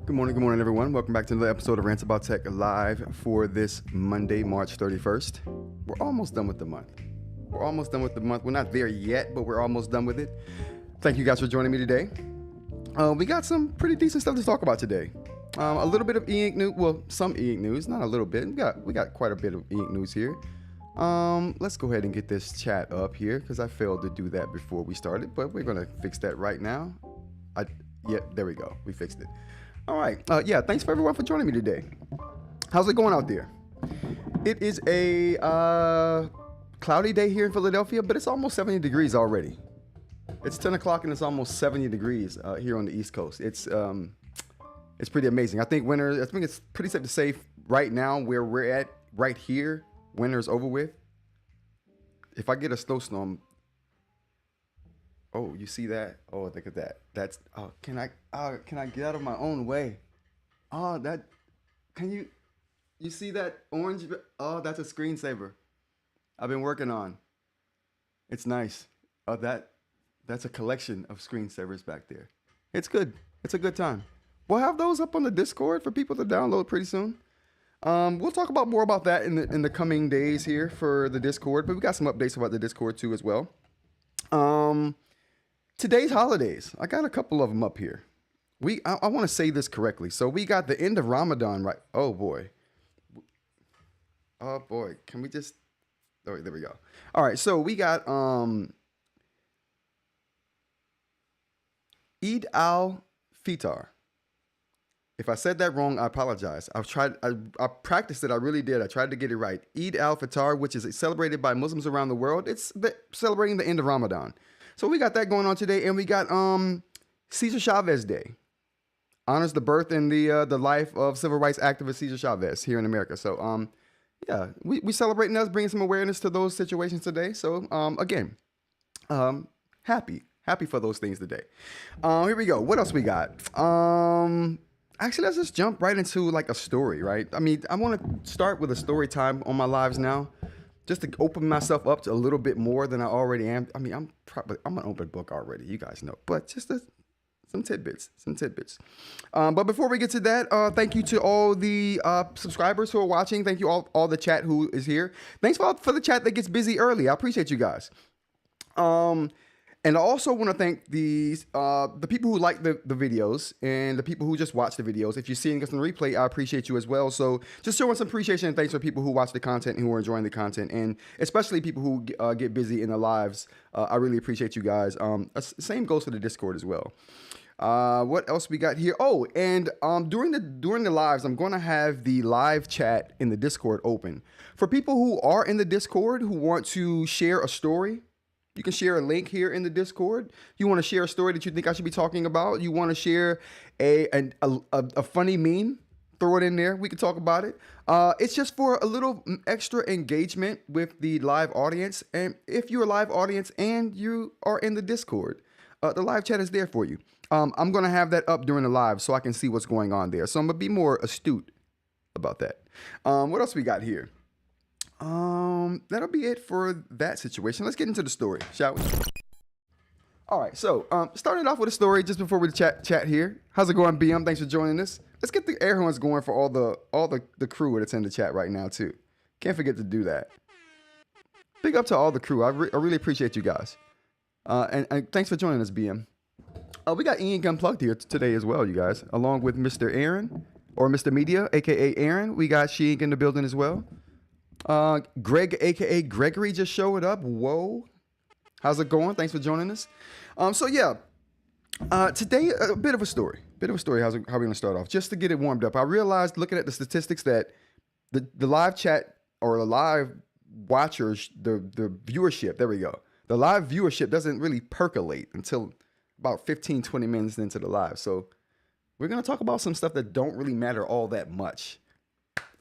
Good morning, everyone. Welcome back to another episode of Rants About Tech live for this Monday, March 31st. We're almost done with the month. We're not there yet, but we're almost done with it. Thank you guys for joining me today. We got some pretty decent stuff to talk about today. A little bit of eInk news. Well, some eInk news, not a little bit. We got quite a bit of eInk news here. Let's go ahead and get this chat up here because I failed to do that before we started, but we're going to fix that right now. There we go. We fixed it. All right. Thanks for everyone for joining me today. How's it going out there? It is a cloudy day here in Philadelphia, but it's almost 70 degrees already. It's 10 o'clock and it's almost 70 degrees here on the East Coast. It's pretty amazing. I think it's pretty safe to say right now where we're at right here, winter's over with. If I get a snowstorm, oh, you see that? Oh, look at that. Can I get out of my own way? You see that orange? Oh, that's a screensaver I've been working on. It's nice. That's a collection of screensavers back there. It's good. It's a good time. We'll have those up on the Discord for people to download pretty soon. We'll talk about more about that in the coming days here for the Discord, but we got some updates about the Discord too as well. Today's holidays. I got a couple of them up here. I want to say this correctly. So we got the end of Ramadan, right? Oh boy. Oh boy. Can we just? Oh, there we go. All right. So we got Eid al-Fitr. If I said that wrong, I apologize. I practiced it. I really did. I tried to get it right. Eid al-Fitr, which is celebrated by Muslims around the world. It's celebrating the end of Ramadan. So we got that going on today, and we got Cesar Chavez Day. Honors the birth and the life of civil rights activist Cesar Chavez here in America. So yeah, we celebrating us, bringing some awareness to those situations today. So again, happy for those things today. Here we go. What else we got? Actually, let's just jump right into like a story, right? I mean, I want to start with a story time on my lives now, just to open myself up to a little bit more than I already am. I mean, I'm an open book already, you guys know, but just some tidbits. But before we get to that, thank you to all the subscribers who are watching. Thank you all the chat who is here. Thanks for the chat that gets busy early. I appreciate you guys. And I also want to thank the people who like the videos and the people who just watch the videos. If you're seeing us on replay, I appreciate you as well. So just showing some appreciation and thanks for people who watch the content and who are enjoying the content, and especially people who get busy in the lives. I really appreciate you guys. Same goes for the Discord as well. What else we got here? Oh, and during the lives, I'm going to have the live chat in the Discord open for people who are in the Discord who want to share a story. You can share a link here in the Discord. You want to share a story that you think I should be talking about. You want to share a funny meme. Throw it in there. We can talk about it. It's just for a little extra engagement with the live audience. And if you're a live audience and you are in the Discord, the live chat is there for you. I'm going to have that up during the live so I can see what's going on there. So I'm going to be more astute about that. What else we got here? That'll be it for that situation. Let's get into the story, shall we? All right, so starting off with a story just before we chat here. How's it going, BM? Thanks for joining us. Let's get the air horns going for all the crew that's in the chat right now too. Can't forget to do that. Big up to all the crew. I really appreciate you guys. And thanks for joining us, BM. We got eInk Unplugged here today as well, you guys, along with Mr. Aaron or Mr. Media, aka Aaron. We got eInk in the building as well. Greg, aka Gregory, just showed up. Whoa, how's it going? Thanks for joining us. So yeah, today a bit of a story. How we're gonna start off, just to get it warmed up. I realized looking at the statistics that the live chat or the live watchers, the viewership, there we go. The live viewership doesn't really percolate until about 15-20 minutes into the live. So we're gonna talk about some stuff that don't really matter all that much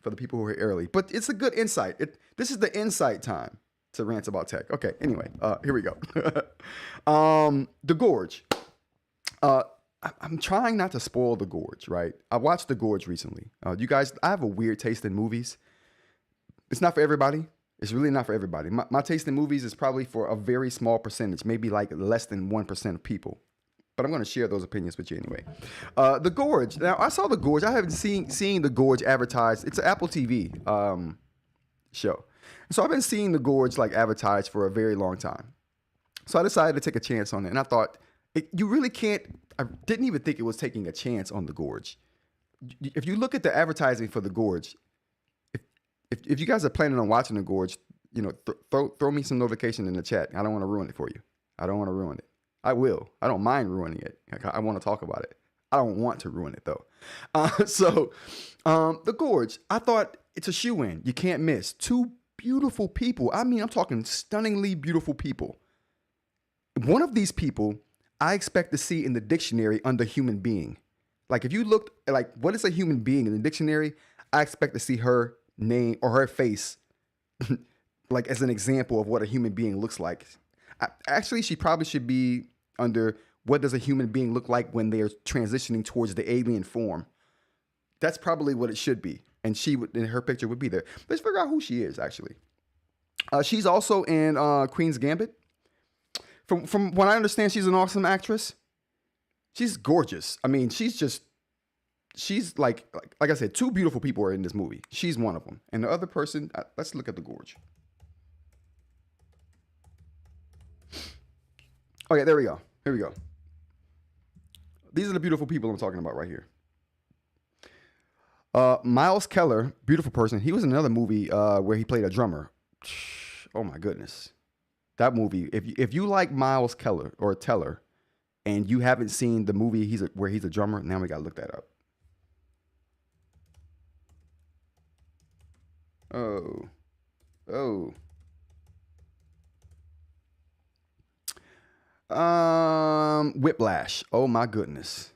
for the people who are early, but it's a good insight. This is the insight time to Rants About Tech. Okay, anyway, here we go. The Gorge. I'm trying not to spoil The Gorge, right? I watched The Gorge recently. You guys, I have a weird taste in movies. It's not for everybody. It's really not for everybody. My taste in movies is probably for a very small percentage, maybe like less than 1% of people. But I'm going to share those opinions with you anyway. The Gorge. Now, I saw The Gorge. I haven't seen The Gorge advertised. It's an Apple TV show. So I've been seeing The Gorge like advertised for a very long time. So I decided to take a chance on it. And I thought, you really can't. I didn't even think it was taking a chance on The Gorge. If you look at the advertising for The Gorge, if you guys are planning on watching The Gorge, you know, throw me some notification in the chat. I don't want to ruin it for you. I don't want to ruin it. I will. I don't mind ruining it. I want to talk about it. I don't want to ruin it though. The Gorge, I thought it's a shoe-in. You can't miss. Two beautiful people. I mean, I'm talking stunningly beautiful people. One of these people I expect to see in the dictionary under human being. Like if you looked like what is a human being in the dictionary, I expect to see her name or her face like as an example of what a human being looks like. Actually, she probably should be under what does a human being look like when they're transitioning towards the alien form. That's probably what it should be. And she would, in her picture would be there. Let's figure out who she is, actually. She's also in Queen's Gambit. From what I understand, she's an awesome actress. She's gorgeous. I mean, she's like I said, two beautiful people are in this movie. She's one of them. And the other person, let's look at the gorge. Okay, there we go. Here we go. These are the beautiful people I'm talking about right here. Miles Keller, beautiful person. He was in another movie where he played a drummer. Oh my goodness. That movie, if you like Miles Keller or Teller and you haven't seen the movie where he's a drummer, now we got to look that up. Whiplash. Oh my goodness.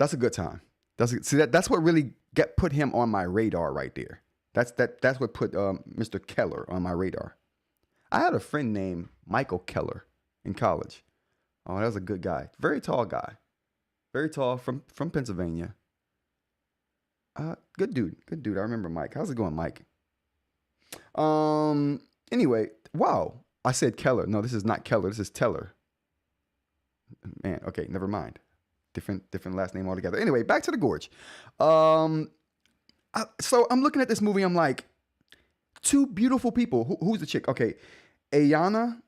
That's a good time. That's what really put him on my radar right there. That's what put Mr. Keller on my radar. I had a friend named Michael Keller in college. Oh, that was a good guy. Very tall guy. Very tall from Pennsylvania. Good dude. Good dude. I remember Mike. How's it going, Mike? Anyway, wow. I said Keller. No, this is not Keller. This is Teller. Man, okay, never mind. Different last name altogether. Anyway, back to the gorge. So I'm looking at this movie. I'm like, two beautiful people. Who's the chick? Okay, Anaya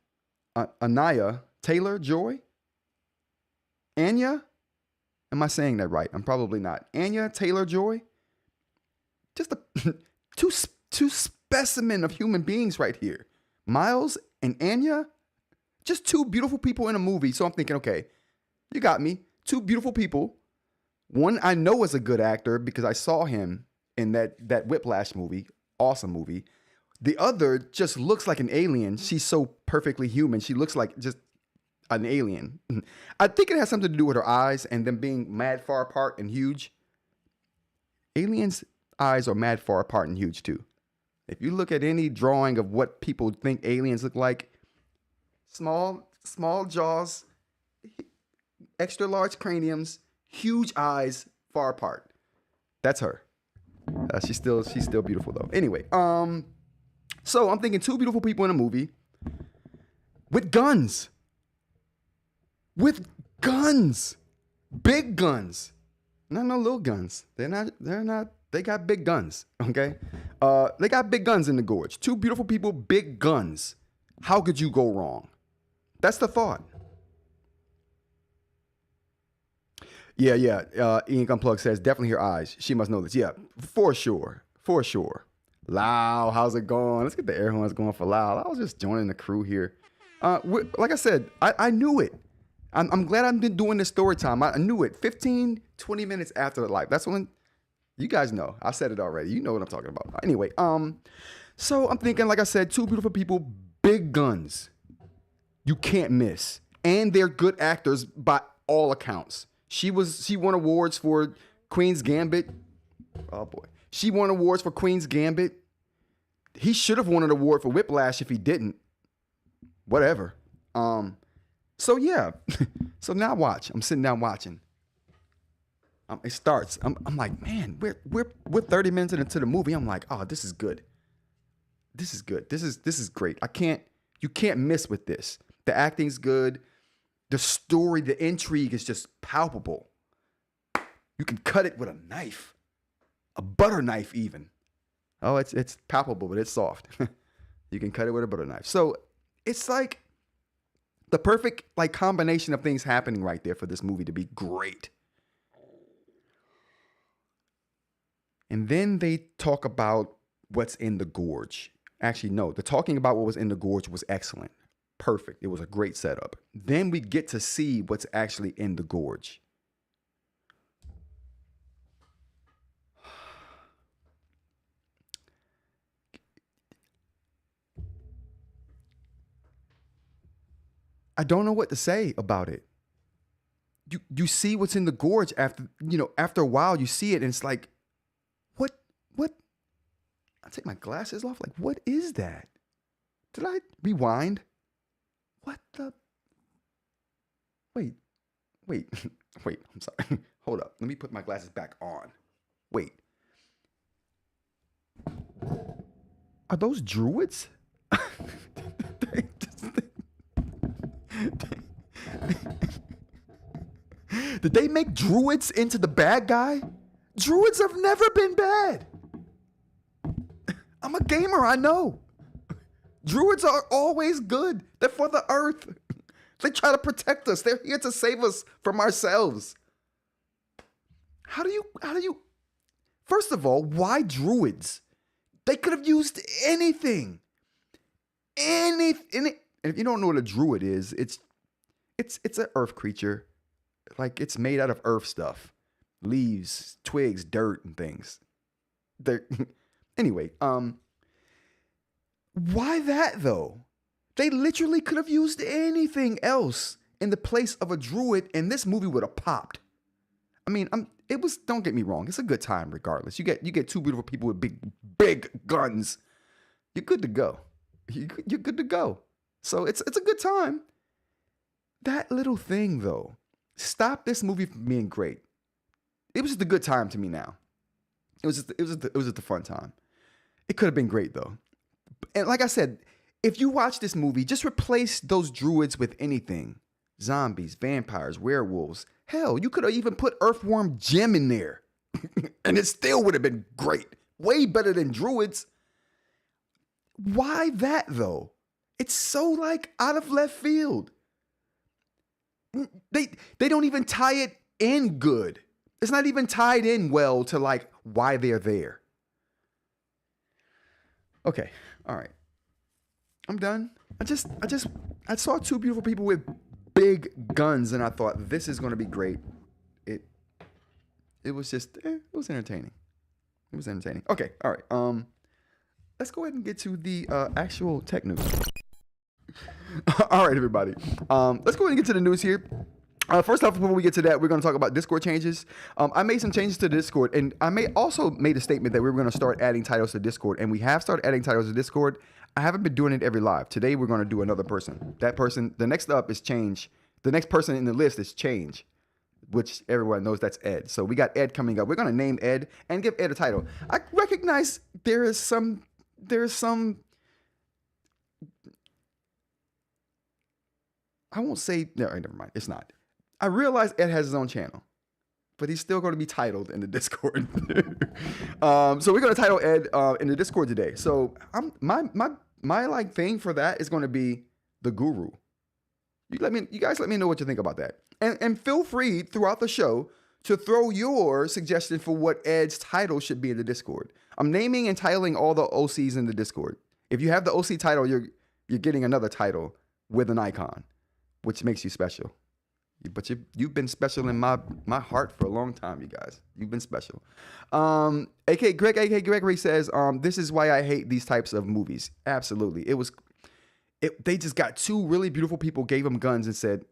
Taylor-Joy. Anya. Am I saying that right? I'm probably not. Anya Taylor-Joy. Just two specimen of human beings right here. Miles and Anya. Just two beautiful people in a movie. So I'm thinking, okay, you got me. Two beautiful people. One I know is a good actor because I saw him in that Whiplash movie. Awesome movie. The other just looks like an alien. She's so perfectly human. She looks like just an alien. I think it has something to do with her eyes and them being mad far apart and huge. Aliens' eyes are mad far apart and huge too. If you look at any drawing of what people think aliens look like, small jaws, extra large craniums, huge eyes, far apart. That's her. She's still beautiful though. Anyway, so I'm thinking two beautiful people in a movie with guns. With guns. Big guns. Not no little guns. They're not, they got big guns. Okay? They got big guns in the gorge. Two beautiful people, big guns. How could you go wrong? That's the thought. Yeah. eInk Unplugged says, definitely her eyes. She must know this. Yeah, for sure. Lau, how's it going? Let's get the air horns going for Lau. I was just joining the crew here. Like I said, I knew it. I'm glad I've been doing this story time. I knew it. 15, 20 minutes after the live. That's when, you guys know. I said it already. You know what I'm talking about. Anyway, so I'm thinking, like I said, two beautiful people, big guns. You can't miss. And they're good actors by all accounts. She won awards for Queen's Gambit. Oh boy. She won awards for Queen's Gambit. He should have won an award for Whiplash if he didn't. Whatever. So yeah. So now watch. I'm sitting down watching. It starts. I'm like, man, we're 30 minutes into the movie. I'm like, oh, this is good. This is good. This is great. You can't miss with this. The acting's good. The story, the intrigue is just palpable. You can cut it with a knife. A butter knife even. Oh, it's palpable, but it's soft. You can cut it with a butter knife. So it's like the perfect combination of things happening right there for this movie to be great. And then they talk about what's in the gorge. Actually, no, the talking about what was in the gorge was excellent. Perfect. It was a great setup. Then we get to see what's actually in the gorge. I don't know what to say about it. You see what's in the gorge after a while you see it and it's like, what? I take my glasses off. Like, what is that? Did I rewind? What the? Wait, I'm sorry. Hold up. Let me put my glasses back on. Wait. Are those druids? Did they make druids into the bad guy? Druids have never been bad. I'm a gamer, I know. Druids are always good. They're for the earth. They try to protect us. They're here to save us from ourselves. How do you, first of all, why druids? They could have used anything. And if you don't know what a druid is, it's an earth creature. Like, it's made out of earth stuff. Leaves, twigs, dirt, and things. Anyway, why that though? They literally could have used anything else in the place of a druid, and this movie would have popped. I mean, don't get me wrong, it's a good time regardless. You get two beautiful people with big guns. You're good to go. You're good to go. So it's a good time. That little thing though, stopped this movie from being great. It was just a good time to me now. It was just a fun time. It could have been great though. And like I said, if you watch this movie, just replace those druids with anything. Zombies, vampires, werewolves. Hell, you could have even put Earthworm Jim in there. And it still would have been great. Way better than druids. Why that though? It's so like out of left field. They don't even tie it in good. It's not even tied in well to like why they're there. Okay, all right. I'm done. I saw two beautiful people with big guns and I thought this is going to be great. It was just it was entertaining. It was entertaining. Okay, all right. Let's go ahead and get to the actual tech news. All right, everybody. Let's go ahead and get to the news here. First off, before we get to that, we're going to talk about Discord changes. I made some changes to Discord, and I also made a statement that we were going to start adding titles to Discord, and we have started adding titles to Discord. I haven't been doing it every live. Today, we're going to do another person. That person, the next up is Change. The next person in the list is Change, which everyone knows that's Ed. So we got Ed coming up. We're going to name Ed and give Ed a title. I recognize there is some. I won't say. No, never mind. It's not. I realize Ed has his own channel, but he's still going to be titled in the Discord. So we're going to title Ed in the Discord today. So my like thing for that is going to be the Guru. You guys let me know what you think about that, and feel free throughout the show to throw your suggestion for what Ed's title should be in the Discord. I'm naming and titling all the OCs in the Discord. If you have the OC title, you're getting another title with an icon, which makes you special. But you've been special in my heart for a long time, you guys. You've been special. AK Gregory says, this is why I hate these types of movies. Absolutely. They just got two really beautiful people, gave them guns and said,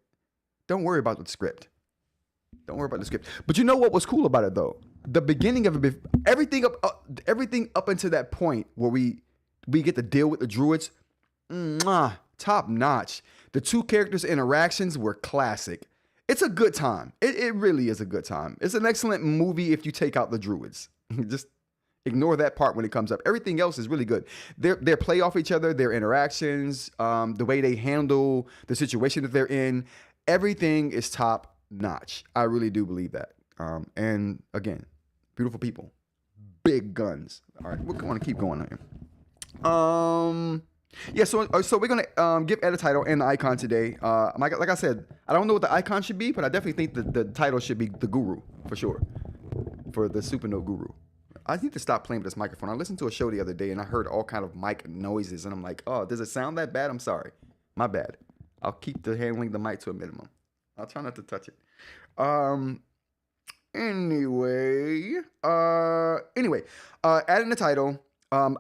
don't worry about the script. Don't worry about the script. But you know what was cool about it though? The beginning of it, everything up until that point where we get to deal with the druids, top notch. The two characters' interactions were classic. It's a good time. It really is a good time. It's an excellent movie if you take out the druids. Just ignore that part when it comes up. Everything else is really good. Their play off each other, their interactions, the way they handle the situation that they're in, everything is top notch. I really do believe that. And again, beautiful people, big guns. All right, we're going to keep going here. Yeah, so we're gonna give Ed a title and the icon today. Like I said, I don't know what the icon should be, but I definitely think the title should be the Guru for sure, for the Supernote Guru. I need to stop playing with this microphone. I listened to a show the other day and I heard all kind of mic noises, and I'm like, oh, does it sound that bad? I'm sorry, my bad. I'll keep handling the mic to a minimum. I'll try not to touch it. Anyway, adding the title.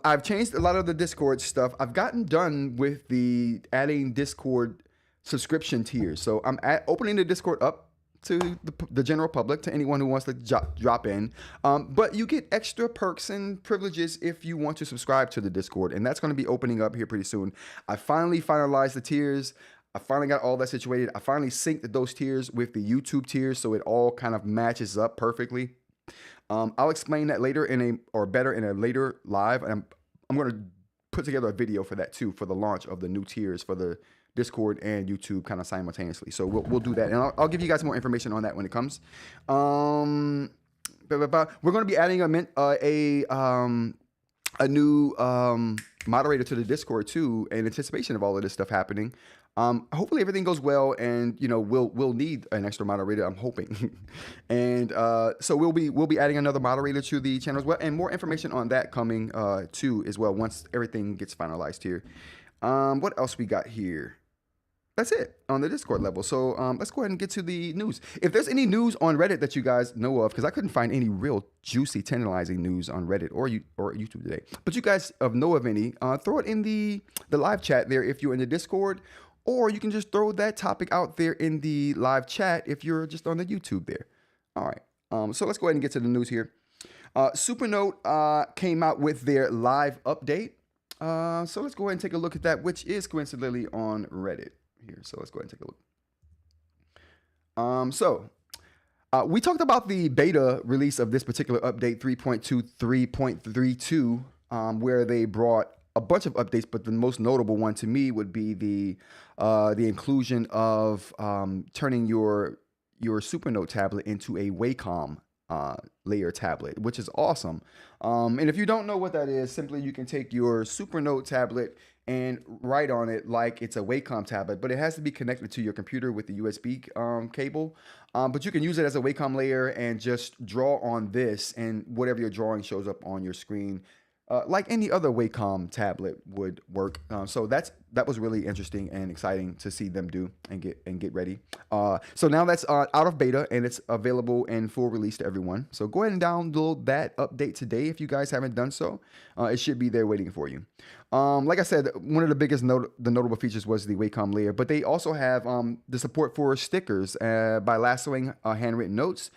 I've changed a lot of the Discord stuff. I've gotten done with the adding Discord subscription tiers. So I'm opening the Discord up to the general public, to anyone who wants to drop in. But you get extra perks and privileges if you want to subscribe to the Discord. And that's going to be opening up here pretty soon. I finally finalized the tiers. I finally got all that situated. I finally synced those tiers with the YouTube tiers so it all kind of matches up perfectly. I'll explain that later in a later live. And I'm going to put together a video for that too, for the launch of the new tiers for the Discord and YouTube kind of simultaneously. So we'll do that, and I'll give you guys more information on that when it comes. We're going to be adding a new moderator to the Discord too, in anticipation of all of this stuff happening. Hopefully everything goes well, and we'll need an extra moderator, I'm hoping. And so we'll be adding another moderator to the channel as well, and more information on that coming too as well once everything gets finalized here. What else we got here? That's it on the Discord level. So let's go ahead and get to the news. If there's any news on Reddit that you guys know of, because I couldn't find any real juicy, tantalizing news on Reddit or YouTube today, but you guys know of any, throw it in the live chat there if you're in the Discord, or you can just throw that topic out there in the live chat if you're just on the YouTube there. All right. So let's go ahead and get to the news here. Supernote came out with their live update. So let's go ahead and take a look at that, which is coincidentally on Reddit here. So let's go ahead and take a look. We talked about the beta release of this particular update 3.23.32, where they brought a bunch of updates, but the most notable one to me would be the inclusion of turning your Supernote tablet into a Wacom layer tablet, which is awesome. And if you don't know what that is, simply you can take your Supernote tablet and write on it like it's a Wacom tablet, but it has to be connected to your computer with the USB cable. But you can use it as a Wacom layer and just draw on this, and whatever you're drawing shows up on your screen. Like any other Wacom tablet would work. So that was really interesting and exciting to see them do and get ready. So now that's out of beta and it's available in full release to everyone. So go ahead and download that update today if you guys haven't done so. It should be there waiting for you. Like I said, one of the biggest notable features was the Wacom layer, but they also have the support for stickers by lassoing handwritten notes.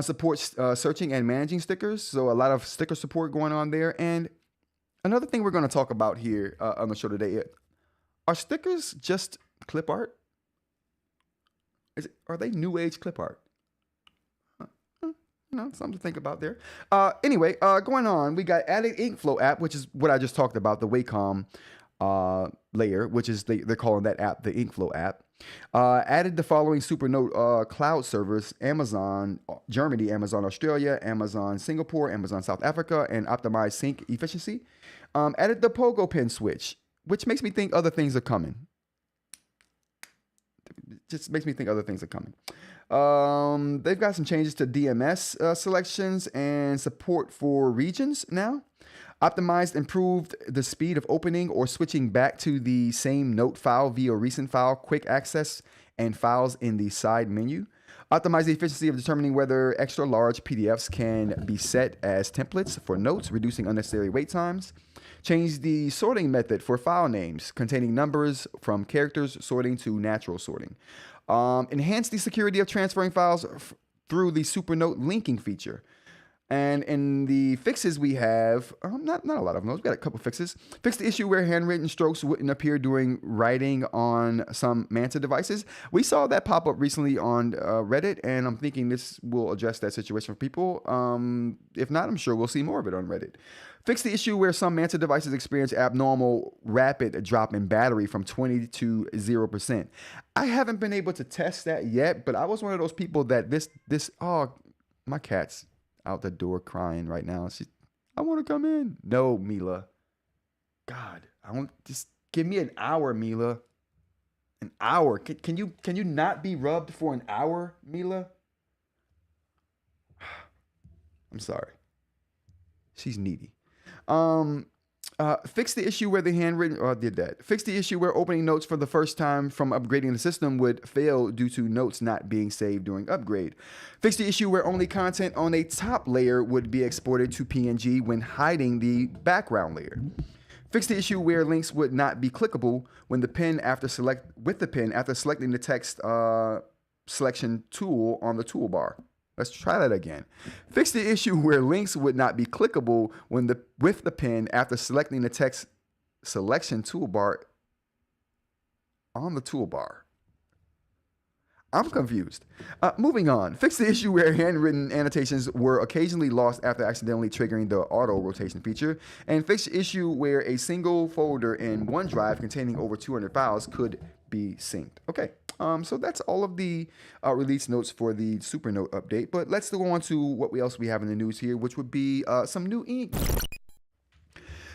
Supports searching and managing stickers, so a lot of sticker support going on there. And another thing we're going to talk about here on the show today, are stickers just clip art? Are they new age clip art? Something to think about there. Anyway, going on, we got added ink flow app, which is what I just talked about, the Wacom layer, which is they're calling that app the ink flow app. Added the following Supernote cloud servers: Amazon Germany, Amazon Australia, Amazon Singapore, Amazon South Africa, and optimized sync efficiency. Added the pogo pin switch, which makes me think other things are coming. Just makes me think other things are coming. They've got some changes to DMS selections and support for regions now. Optimized, improved the speed of opening or switching back to the same note file via recent file, quick access, and files in the side menu. Optimize the efficiency of determining whether extra large PDFs can be set as templates for notes, reducing unnecessary wait times. Change the sorting method for file names containing numbers from characters sorting to natural sorting. Enhance the security of transferring files through the Supernote linking feature. And in the fixes we have, not a lot of them. We've got a couple fixes. Fix the issue where handwritten strokes wouldn't appear during writing on some Manta devices. We saw that pop up recently on Reddit, and I'm thinking this will address that situation for people. If not, I'm sure we'll see more of it on Reddit. Fix the issue where some Manta devices experience abnormal rapid drop in battery from 20 to 0%. I haven't been able to test that yet, but I was one of those people that my cat's out the door crying right now. I want to come in. No, Mila. God, just give me an hour, Mila. An hour. Can you not be rubbed for an hour, Mila? I'm sorry. She's needy. Fix the issue where the handwritten, did that. Fix the issue where opening notes for the first time from upgrading the system would fail due to notes not being saved during upgrade. Fix the issue where only content on a top layer would be exported to PNG when hiding the background layer. Fix the issue where links would not be clickable when the pen after selecting the text selection tool on the toolbar. Let's try that again. Fix the issue where links would not be clickable with the pen after selecting the text selection toolbar on the toolbar. I'm confused. Moving on. Fix the issue where handwritten annotations were occasionally lost after accidentally triggering the auto rotation feature. And fix the issue where a single folder in OneDrive containing over 200 files could be synced. Okay. So that's all of the release notes for the Supernote update. But let's go on to what else we have in the news here, which would be some new eInk.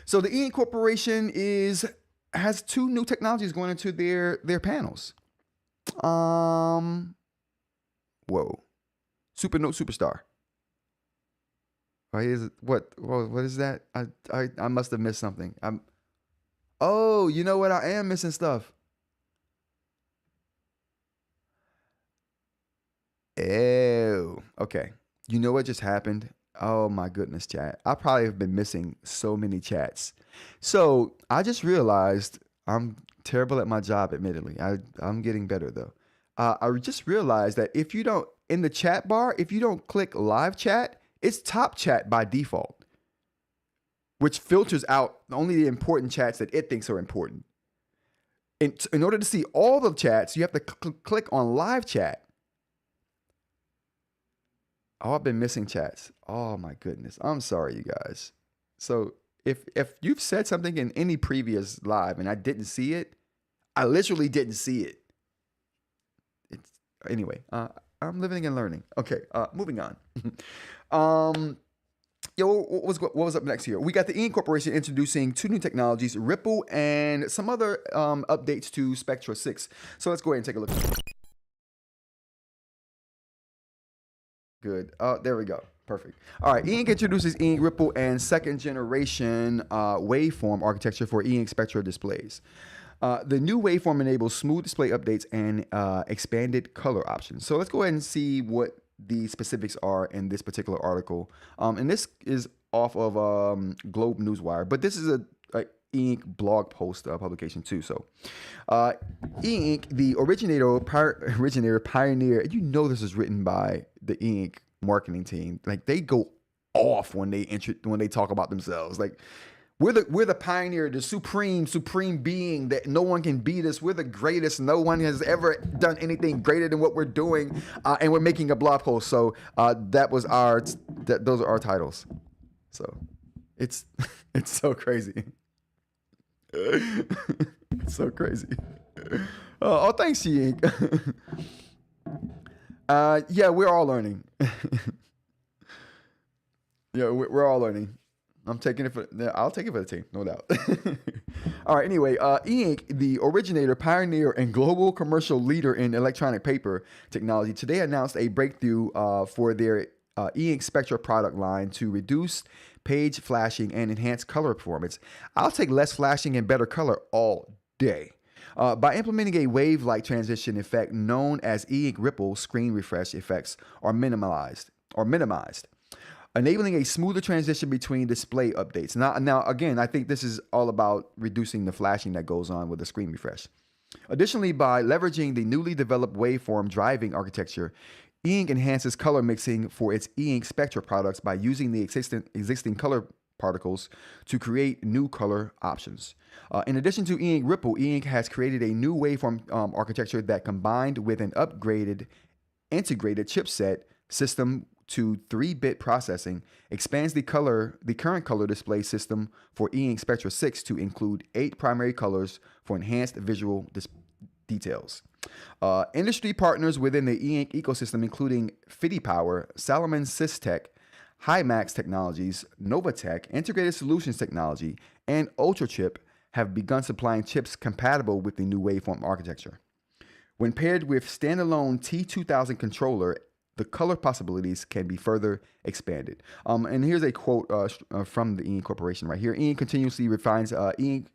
So the eInk Corporation has 2 new technologies going into their panels. Whoa. Supernote Superstar. What is that? I must have missed something. Oh, you know what? I am missing stuff. Oh, okay. You know what just happened? Oh my goodness, chat. I probably have been missing so many chats. So I just realized I'm terrible at my job, admittedly. I'm getting better though. I just realized that if you don't, in the chat bar, if you don't click live chat, it's top chat by default, which filters out only the important chats that it thinks are important. In order to see all the chats, you have to click on live chat. Oh, I've been missing chats. Oh my goodness. I'm sorry, you guys. So if you've said something in any previous live and I didn't see it, I literally didn't see it. Anyway, I'm living and learning. Okay, moving on. What was up next here? We got the eInk Corporation introducing 2 new technologies, Ripple and some other updates to Spectra 6. So let's go ahead and take a look. Good. There we go. Perfect. All right. eInk introduces eInk Ripple and 2nd generation waveform architecture for eInk Spectra displays. The new waveform enables smooth display updates and expanded color options. So let's go ahead and see what the specifics are in this particular article. And this is off of Globe Newswire, but this is a eInk blog post publication too. So eInk, the originator, pioneer, you know this is written by the eInk marketing team. Like they go off when they talk about themselves. Like we're the pioneer, the supreme being that no one can beat us. We're the greatest. No one has ever done anything greater than what we're doing, and we're making a blog post. So those are our titles. So it's so crazy. It's so crazy. Oh, thanks, eInk. Yeah, we're all learning. Yeah, we're all learning. I'll take it for the team, no doubt. All right, anyway, eInk, the originator, pioneer, and global commercial leader in electronic paper technology, today announced a breakthrough for their eInk Spectra product line to reduce page flashing and enhance color performance. I'll take less flashing and better color all day. By implementing a wave-like transition effect known as eInk Ripple, screen refresh effects are minimized, enabling a smoother transition between display updates. Now, again, I think this is all about reducing the flashing that goes on with the screen refresh. Additionally, by leveraging the newly developed waveform driving architecture, eInk enhances color mixing for its eInk Spectra products by using the existing color particles to create new color options. In addition to eInk Ripple, eInk has created a new waveform architecture that, combined with an upgraded integrated chipset system to 3-bit processing, expands the current color display system for eInk Spectra 6 to include 8 primary colors for enhanced visual details. Industry partners within the eInk ecosystem, including FidiPower, Salomon Systech, Himax Technologies, Novatech, Integrated Solutions Technology, and Ultrachip have begun supplying chips compatible with the new waveform architecture. When paired with standalone T2000 controller, the color possibilities can be further expanded. And here's a quote from the eInk Corporation right here. eInk continuously refines eInk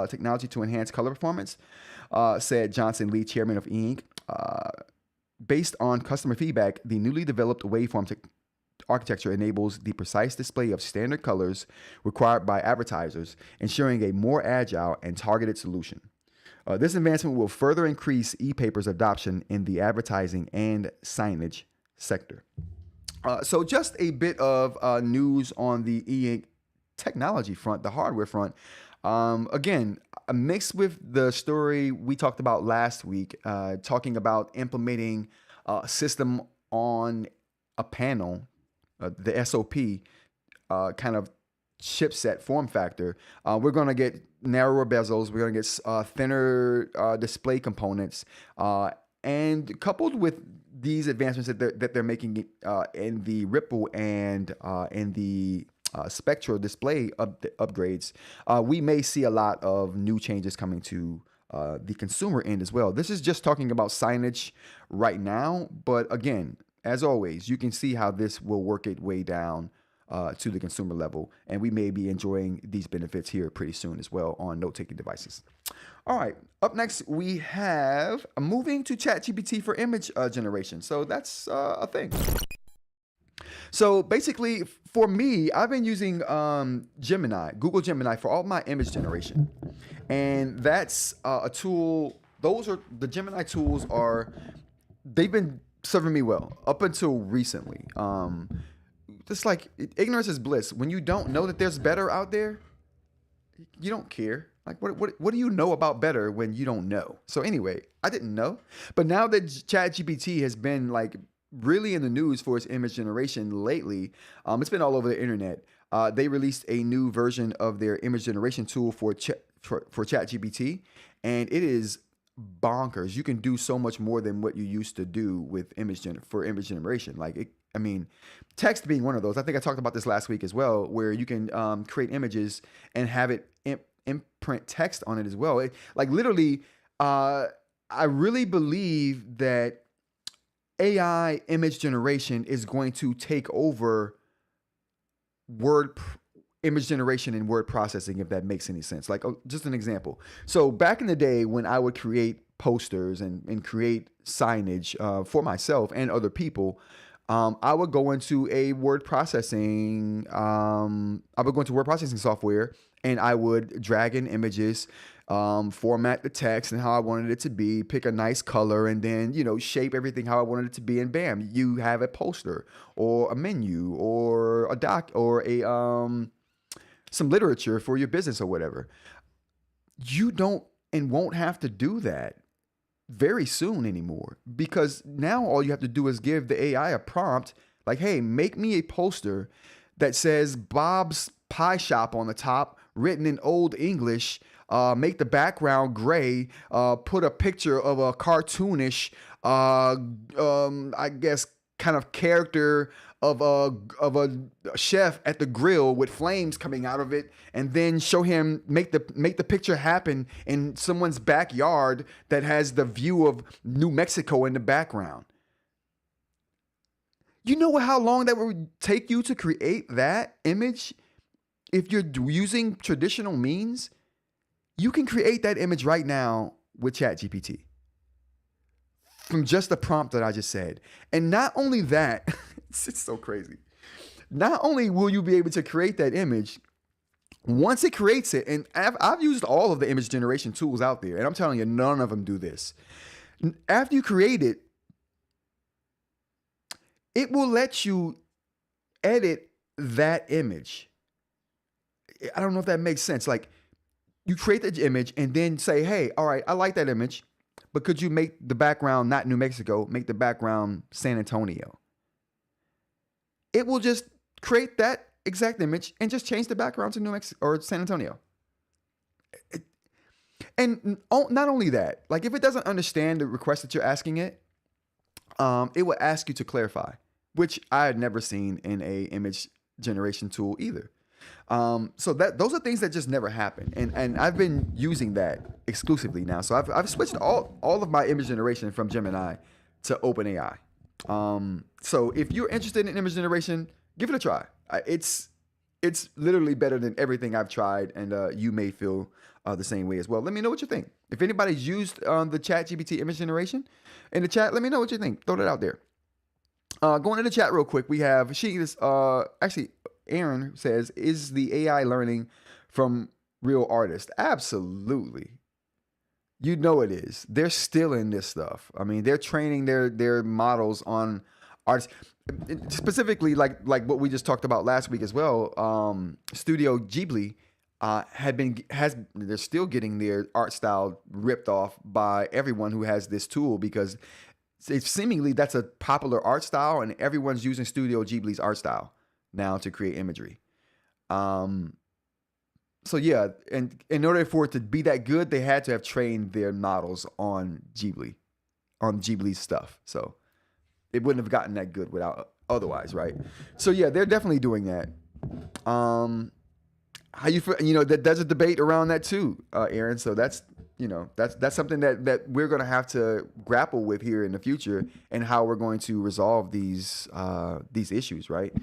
technology to enhance color performance, said Johnson Lee, chairman of eInk. Based on customer feedback, the newly developed waveform architecture enables the precise display of standard colors required by advertisers, ensuring a more agile and targeted solution. This advancement will further increase e-paper's adoption in the advertising and signage sector. So just a bit of news on the eInk technology front, the hardware front. Again, mixed with the story we talked about last week, talking about implementing a system on a panel, the SOP, kind of chipset form factor, we're going to get narrower bezels. We're going to get thinner display components. And coupled with these advancements that they're making in the Ripple and in the spectral display upgrades, we may see a lot of new changes coming to the consumer end as well. This is just talking about signage right now, but again, as always, you can see how this will work its way down to the consumer level, and we may be enjoying these benefits here pretty soon as well on note-taking devices. All right, up next we have moving to ChatGPT for image generation. So that's a thing. So basically, for me, I've been using Gemini, Google Gemini, for all my image generation, and that's a tool. Those are the Gemini tools. They've been serving me well up until recently. Just like ignorance is bliss. When you don't know that there's better out there, you don't care. Like, what do you know about better when you don't know? So anyway, I didn't know. But now that ChatGPT has been like really in the news for its image generation lately, it's been all over the internet. They released a new version of their image generation tool for ChatGPT, and it is bonkers. You can do so much more than what you used to do with image generation. Like text being one of those. I think I talked about this last week as well, where you can create images and have it imprint text on it as well. Like literally, I really believe that AI image generation is going to take over image generation and word processing, if that makes any sense. Like, just an example. So back in the day when I would create posters and create signage for myself and other people, I would go into a word processing software, and I would drag in images, format the text and how I wanted it to be, pick a nice color, and then, shape everything how I wanted it to be. And bam, you have a poster or a menu or a doc or some literature for your business or whatever. You don't and won't have to do that very soon anymore, because now all you have to do is give the AI a prompt like, hey, make me a poster that says Bob's Pie Shop on the top, written in Old English, make the background gray, put a picture of a cartoonish, I guess, kind of character of a chef at the grill with flames coming out of it, and then show him make the picture happen in someone's backyard that has the view of New Mexico in the background. You know how long that would take you to create that image? If you're using traditional means, you can create that image right now with ChatGPT from just the prompt that I just said. And not only that, it's so crazy. Not only will you be able to create that image, once it creates it, and I've used all of the image generation tools out there, and I'm telling you, none of them do this. After you create it, it will let you edit that image. I don't know if that makes sense. Like, you create the image and then say, hey, all right, I like that image, but could you make the background not New Mexico, make the background San Antonio? It will just create that exact image and just change the background to New Mexico or San Antonio. And not only that, like if it doesn't understand the request that you're asking it, it will ask you to clarify, which I had never seen in a image generation tool either. So those are things that just never happen. And I've been using that exclusively now. So I've switched all of my image generation from Gemini to OpenAI. So if you're interested in image generation, give it a try. It's literally better than everything I've tried, and you may feel the same way as well. Let me know what you think. If anybody's used the ChatGPT image generation in the chat, let me know what you think. Throw that out there. Going in the chat real quick, we have actually Aaron says, is the AI learning from real artists? Absolutely. You know it is. They're still in this stuff. I mean, they're training their models on artists. Specifically, like what we just talked about last week as well. Studio Ghibli they're still getting their art style ripped off by everyone who has this tool, because seemingly that's a popular art style, and everyone's using Studio Ghibli's art style now to create imagery. So yeah, and in order for it to be that good, they had to have trained their models on Ghibli's stuff. So it wouldn't have gotten that good without otherwise, right? So yeah, they're definitely doing that. How you feel? There's a debate around that too, Aaron. So that's something that we're going to have to grapple with here in the future, and how we're going to resolve these issues, right?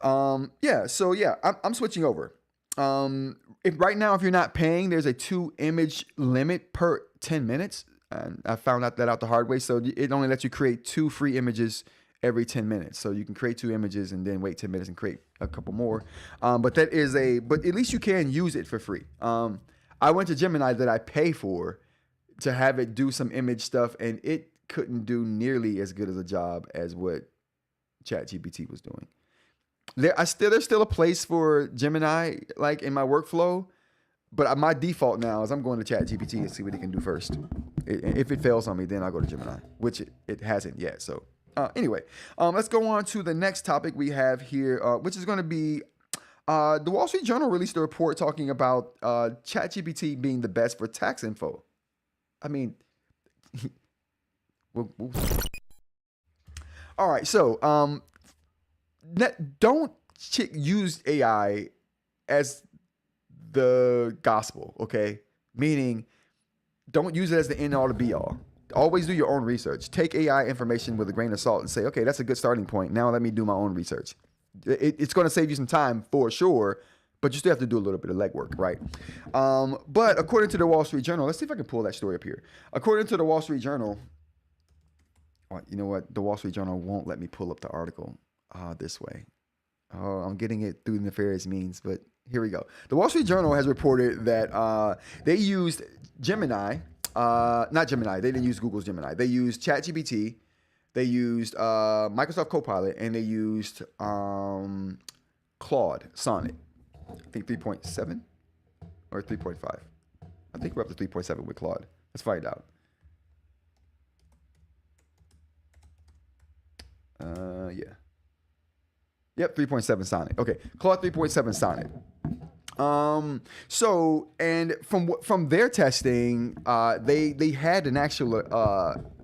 Yeah. So yeah, I'm switching over. If you're not paying, there's a 2-image limit per 10 minutes. And I found out that the hard way. So it only lets you create 2 free images every 10 minutes. So you can create 2 images and then wait 10 minutes and create a couple more. But at least you can use it for free. I went to Gemini that I pay for to have it do some image stuff, and it couldn't do nearly as good as a job as what ChatGPT was doing. There's still a place for Gemini, like in my workflow, but my default now is I'm going to ChatGPT and see what it can do first. If it fails on me, then I'll go to Gemini, which it hasn't yet. So anyway, let's go on to the next topic we have here, which is going to be the Wall Street Journal released a report talking about ChatGPT being the best for tax info. I mean, all right, so don't use AI as the gospel, okay? Meaning, don't use it as the end all to be all. Always do your own research. Take AI information with a grain of salt and say, okay, that's a good starting point. Now let me do my own research. It's going to save you some time for sure, but you still have to do a little bit of legwork, right? But according to the Wall Street Journal, let's see if I can pull that story up here. According to the Wall Street Journal, you know what? The Wall Street Journal won't let me pull up the article this way. Oh, I'm getting it through nefarious means, but here we go. The Wall Street Journal has reported that they used Gemini, not Gemini. They didn't use Google's Gemini. They used ChatGPT. They used Microsoft Copilot, and they used Claude Sonnet. I think 3.7 or 3.5. I think we're up to 3.7 with Claude. Let's find out. Yeah. Yep, 3.7 Sonnet. Okay, Claude 3.7 Sonnet. So, and from their testing, they had an actual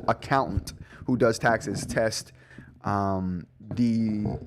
accountant who does taxes test the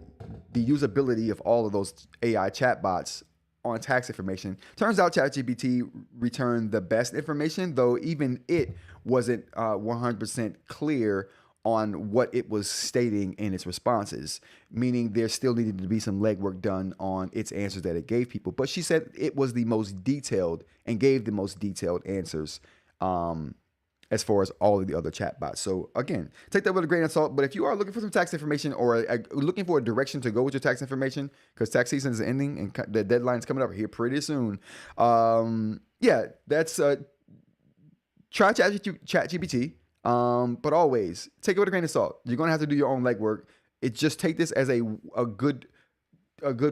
usability of all of those AI chatbots on tax information. Turns out ChatGPT returned the best information, though even it wasn't 100% clear on what it was stating in its responses, meaning there still needed to be some legwork done on its answers that it gave people. But she said it was the most detailed and gave the most detailed answers as far as all of the other chatbots. So again, take that with a grain of salt. But if you are looking for some tax information or looking for a direction to go with your tax information, because tax season is ending and the deadline is coming up here pretty soon, yeah, that's try ChatGPT. But always take it with a grain of salt. You're gonna have to do your own legwork. Just take this as a good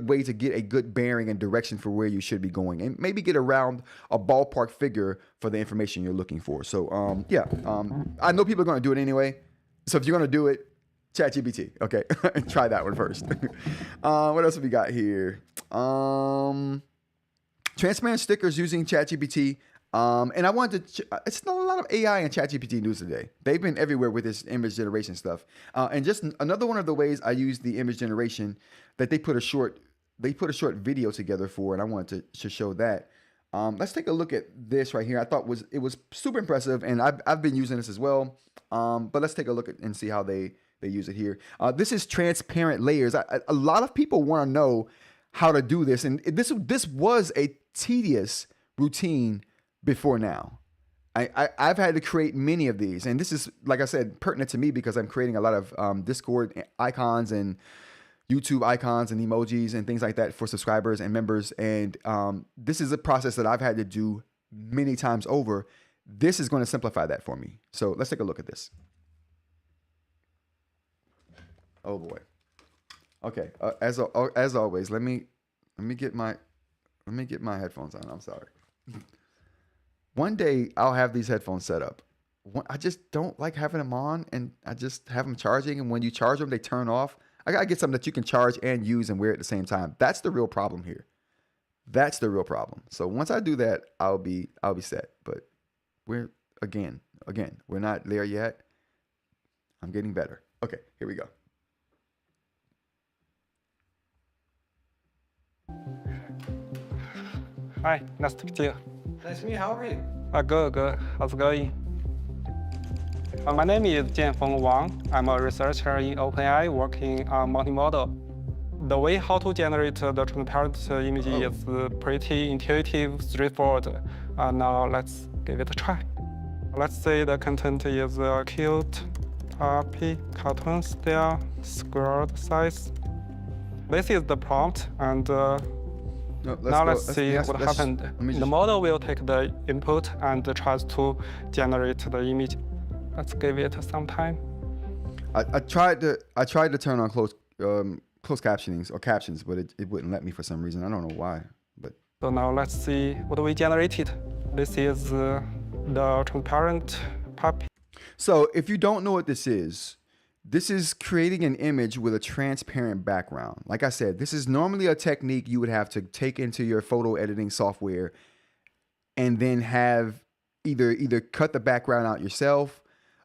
way to get a good bearing and direction for where you should be going, and maybe get around a ballpark figure for the information you're looking for. So I know people are gonna do it anyway. So if you're gonna do it, ChatGPT. Okay, try that one first. What else have we got here? Transparent stickers using ChatGPT. And I wanted to, it's not a lot of AI and ChatGPT news today. They've been everywhere with this image generation stuff. And just another one of the ways I use the image generation that they put a short video together for, and I wanted to show that. Let's take a look at this right here. I thought it was super impressive, and I've been using this as well. But let's take a look at and see how they use it here. This is transparent layers. A lot of people want to know how to do this, and this was a tedious routine before now. I've had to create many of these, and this is, like I said, pertinent to me because I'm creating a lot of Discord icons and YouTube icons and emojis and things like that for subscribers and members. And this is a process that I've had to do many times over. This is going to simplify that for me. So let's take a look at this. Oh boy. Okay. As always, let me get my headphones on. I'm sorry. One day I'll have these headphones set up. I just don't like having them on, and I just have them charging. And when you charge them, they turn off. I gotta get something that you can charge and use and wear at the same time. That's the real problem here. That's the real problem. So once I do that, I'll be set. But we're again, we're not there yet. I'm getting better. Okay, here we go. Hi, nice to meet you. Nice to meet you. How are you? Good. How's it going? My name is Jianfeng Wang. I'm a researcher in OpenAI working on multimodal. The way how to generate the transparent image is pretty intuitive, straightforward. Now let's give it a try. Let's say the content is a cute puppy cartoon style, squared size. This is the prompt, and now let's see what happened. The model will take the input and tries to generate the image. Let's give it some time. I tried to turn on closed captionings or captions, but it wouldn't let me for some reason. I don't know why. But so now let's see what we generated. This is the transparent puppy. So if you don't know what this is creating an image with a transparent background. Like I said, this is normally a technique you would have to take into your photo editing software and then have either cut the background out yourself,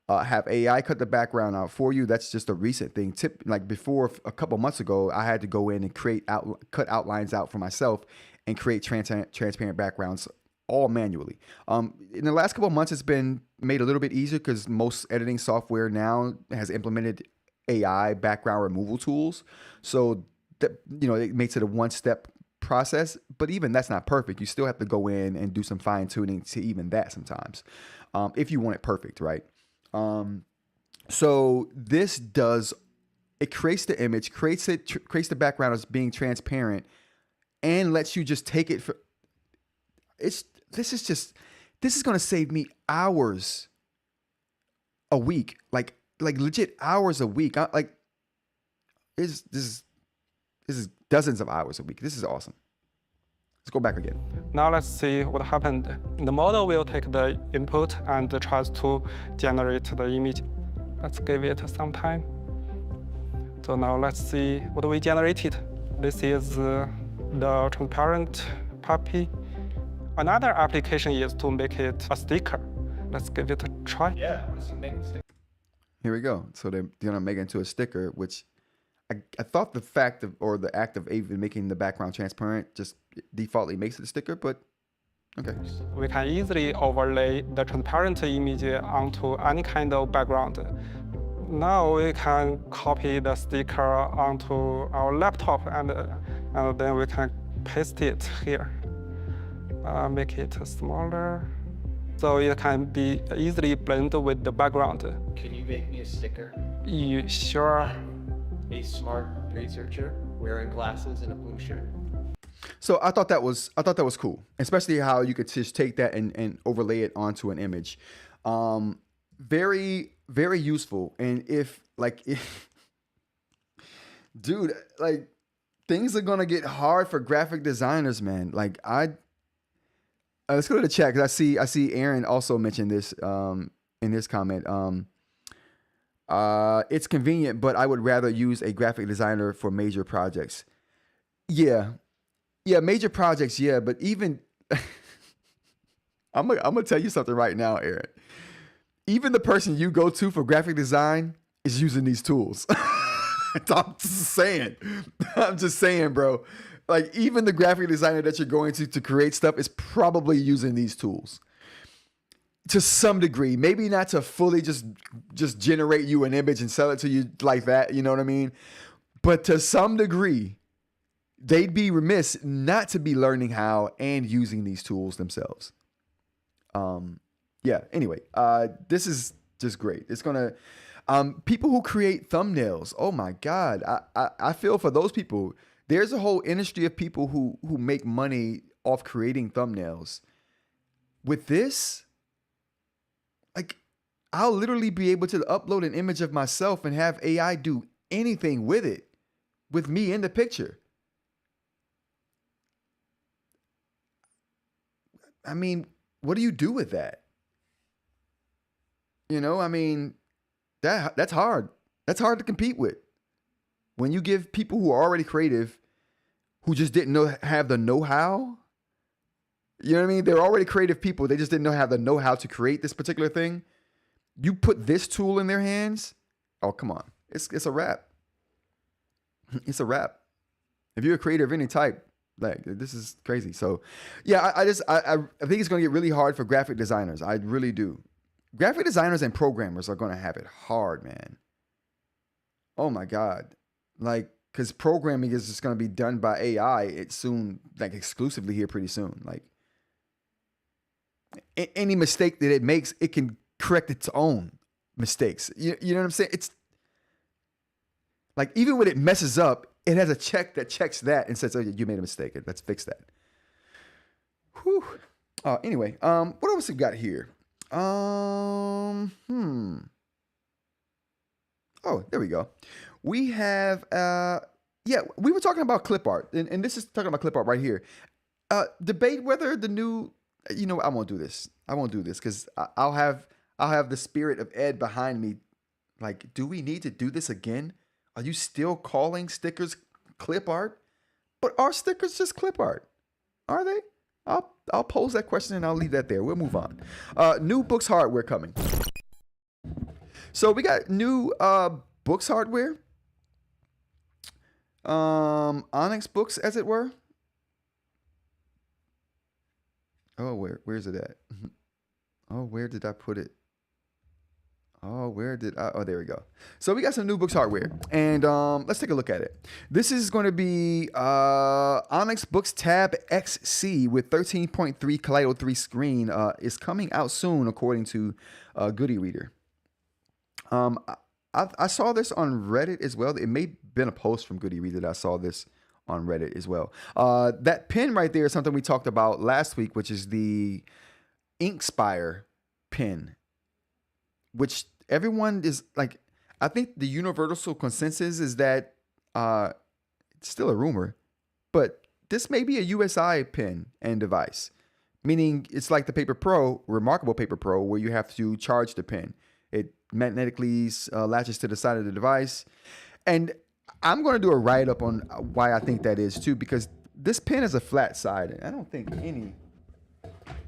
have AI cut the background out for you. That's just a recent thing. Like before, a couple months ago, I had to go in and cut outlines out for myself and create transparent backgrounds all manually. In the last couple of months, it's been made a little bit easier because most editing software now has implemented AI background removal tools. So that, it makes it a one-step process, but even that's not perfect. You still have to go in and do some fine tuning to even that sometimes, if you want it perfect, right? So this creates the image, creates the background as being transparent, and lets you just take it for. This is going to save me hours a week, like legit hours a week. This is dozens of hours a week. This is awesome. Let's go back again. Now let's see what happened. The model will take the input and tries to generate the image. Let's give it some time. So now let's see what we generated. This is the transparent puppy. Another application is to make it a sticker. Let's give it a try. Yeah, let's make a sticker. Here we go. So they're gonna make it into a sticker, which I thought the act of even making the background transparent just defaultly makes it a sticker, but okay. We can easily overlay the transparent image onto any kind of background. Now we can copy the sticker onto our laptop and then we can paste it here. Make it smaller so it can be easily blended with the background. Can you make me a sticker? You sure? A smart researcher wearing glasses and a blue shirt. So I thought that was cool, especially how you could just take that and overlay it onto an image. Very, very useful. And if dude, like things are gonna get hard for graphic designers, man. Like let's go to the chat because I see Aaron also mentioned this in his comment. It's convenient, but I would rather use a graphic designer for major projects. Yeah, major projects. Yeah, but even I'm gonna tell you something right now, Aaron. Even the person you go to for graphic design is using these tools. I'm just saying, bro. Like even the graphic designer that you're going to create stuff is probably using these tools to some degree. Maybe not to fully just generate you an image and sell it to you like that. You know what I mean? But to some degree, they'd be remiss not to be learning how and using these tools themselves. Yeah. Anyway, this is just great. It's gonna people who create thumbnails. Oh my God, I feel for those people. There's a whole industry of people who make money off creating thumbnails. With this, like, I'll literally be able to upload an image of myself and have AI do anything with it, with me in the picture. I mean, what do you do with that? You know, I mean, that's hard. That's hard to compete with. When you give people who are already creative, who just didn't have the know-how, you know what I mean? They're already creative people. They just didn't have the know-how to create this particular thing. You put this tool in their hands. Oh, come on. It's a wrap. It's a wrap. If you're a creator of any type, like, this is crazy. So yeah, I think it's going to get really hard for graphic designers. I really do. Graphic designers and programmers are going to have it hard, man. Oh my God. Like, because programming is just going to be done by AI. It's soon, like exclusively here pretty soon. Like, any mistake that it makes, it can correct its own mistakes. You know what I'm saying? It's like, even when it messes up, it has a check that checks that and says, oh, you made a mistake. Let's fix that. Whew. Anyway, what else we got here? Oh, there we go. We have, we were talking about ClipArt, and this is talking about ClipArt right here. Debate whether the new, I won't do this. I won't do this because I'll have the spirit of Ed behind me. Like, do we need to do this again? Are you still calling stickers ClipArt? But are stickers just ClipArt? Are they? I'll pose that question and I'll leave that there. We'll move on. New Boox hardware coming. So we got new Boox hardware. Onyx Boox, as it were. Oh, where's it at? Oh, where did I put it? Oh, there we go. So we got some new Boox hardware, and let's take a look at it. This is going to be Onyx Boox Tab XC with 13.3 Kaleido 3 screen. Is coming out soon, according to Goody Reader. I saw this on Reddit as well. It may have been a post from Goody Reader that I saw this on Reddit as well. That pen right there is something we talked about last week, which is the Inkspire pen, which everyone is like, I think the universal consensus is that it's still a rumor, but this may be a USI pen and device, meaning it's like the Paper Pro, Remarkable Paper Pro, where you have to charge the pen. It magnetically latches to the side of the device. And I'm going to do a write-up on why I think that is too, because this pen is a flat side. And I don't think any,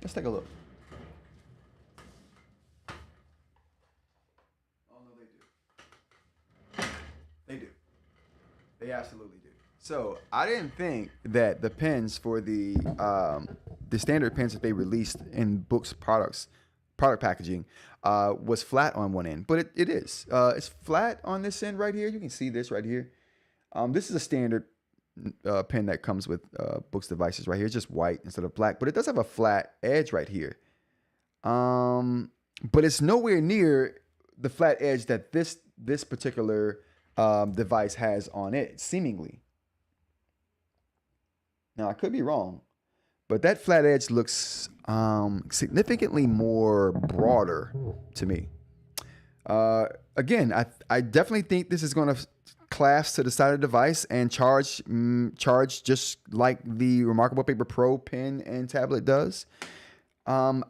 let's take a look. They do. They absolutely do. So I didn't think that the pens for the standard pens that they released in Boox product packaging was flat on one end, but it is. It's flat on this end right here. You can see this right here. This is a standard pen that comes with Boox devices right here. It's just white instead of black, but it does have a flat edge right here. But it's nowhere near the flat edge that this particular device has on it, seemingly. Now, I could be wrong, but that flat edge looks significantly more broader to me. Again, I definitely think this is going to clasp to the side of the device and charge just like the Remarkable Paper Pro pen and tablet does. The